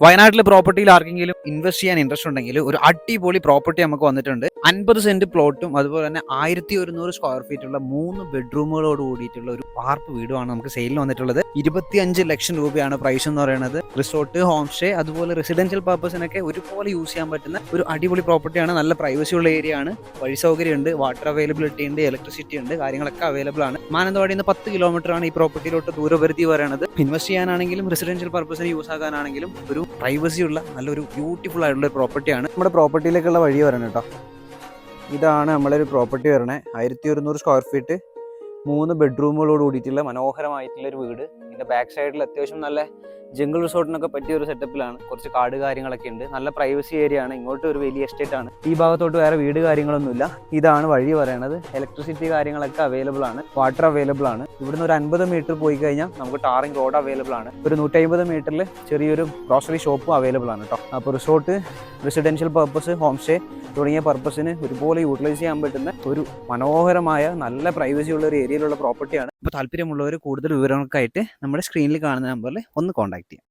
വയനാട്ടിലെ പ്രോപ്പർട്ടിയിൽ ആർക്കെങ്കിലും ഇൻവെസ്റ്റ് ചെയ്യാൻ ഇൻട്രസ്റ്റ് ഉണ്ടെങ്കിൽ ഒരു അടിപൊളി പ്രോപ്പർട്ടി നമുക്ക് വന്നിട്ടുണ്ട്. 50 സെന്റ് പ്ലോട്ടും അതുപോലെ തന്നെ 1100 സ്ക്വയർ ഫീറ്റ് ഉള്ള 3 ബെഡ്റൂമുകളോട് കൂടിയിട്ടുള്ള ഒരു വാർപ്പ് വീടുമാണ് നമുക്ക് സെയിലിന് വന്നിട്ടുള്ളത്. 25 ലക്ഷം രൂപയാണ് പ്രൈസ് എന്ന് പറയുന്നത്. റിസോർട്ട്, ഹോം സ്റ്റേ, അതുപോലെ റെസിഡൻഷ്യൽ പർപ്പസിനൊക്കെ ഒരുപോലെ യൂസ് ചെയ്യാൻ പറ്റുന്ന ഒരു അടിപൊളി പ്രോപ്പർട്ടിയാണ്. നല്ല പ്രൈവസി ഉള്ള ഏരിയ ആണ്. വഴി സൗകര്യം ഉണ്ട്, വാട്ടർ അവൈലബിലിറ്റി ഉണ്ട്, ഇലക്ട്രിസിറ്റി ഉണ്ട്, കാര്യങ്ങളൊക്കെ അവൈലബിൾ ആണ്. മാനന്തവാടിയിൽ നിന്ന് 10 കിലോമീറ്റർ ആണ് ഈ പ്രോപ്പർട്ടിയിലോട്ട് ദൂരപരിധി പറയുന്നത്. ഇൻവെസ്റ്റ് ചെയ്യാനാണെങ്കിലും റെസിഡൻഷ്യൽ പർപ്പസിന് യൂസ് ആക്കാനാണെങ്കിലും ഒരു പ്രൈവസി ഉള്ള നല്ലൊരു ബ്യൂട്ടിഫുൾ ആയിട്ടുള്ള ഒരു പ്രോപ്പർട്ടിയാണ്. നമ്മുടെ പ്രോപ്പർട്ടിയിലേക്കുള്ള വഴി വരണം കേട്ടോ. ഇതാണ് നമ്മളൊരു പ്രോപ്പർട്ടി വരണേ. 1100 സ്ക്വയർ ഫീറ്റ് 3 ബെഡ്റൂമുകളോട് കൂടിയിട്ടുള്ള മനോഹരമായിട്ടുള്ള ഒരു വീട്. ഇതിൻ്റെ ബാക്ക് സൈഡിൽ അത്യാവശ്യം നല്ല ജംഗിൾ റിസോർട്ടിനൊക്കെ പറ്റിയ ഒരു സെറ്റപ്പിലാണ്. കുറച്ച് കാട് കാര്യങ്ങളൊക്കെ ഉണ്ട്. നല്ല പ്രൈവസി ഏരിയ ആണ്. ഇങ്ങോട്ട് ഒരു വലിയ എസ്റ്റേറ്റ് ആണ്. ഈ ഭാഗത്തോട്ട് വേറെ വീട് കാര്യങ്ങളൊന്നുമില്ല. ഇതാണ് വഴി പറയണത്. ഇലക്ട്രിസിറ്റി കാര്യങ്ങളൊക്കെ അവൈലബിൾ ആണ്, വാട്ടർ അവൈലബിൾ ആണ്. ഇവിടുന്ന് ഒരു 50 മീറ്റർ പോയി കഴിഞ്ഞാൽ നമുക്ക് ടാറിംഗ് റോഡ് അവൈലബിൾ ആണ്. ഒരു 150 മീറ്ററിൽ ചെറിയൊരു ഗ്രോസറി ഷോപ്പും അവൈലബിൾ ആണ് കേട്ടോ. അപ്പോൾ resort, residential purpose, home stay തുടങ്ങിയ പർപ്പസിന് ഒരുപോലെ യൂട്ടിലൈസ് ചെയ്യാൻ പറ്റുന്ന ഒരു മനോഹരമായ നല്ല പ്രൈവസി ഉള്ള ഒരു ഏരിയയിലുള്ള പ്രോപ്പർട്ടിയാണ്. അപ്പോൾ താല്പര്യമുള്ളവർ കൂടുതൽ വിവരങ്ങൾക്കായിട്ട് നമ്മുടെ സ്ക്രീനിൽ കാണുന്ന നമ്പറിൽ ഒന്ന് കോൺടാക്ട് ചെയ്യാം.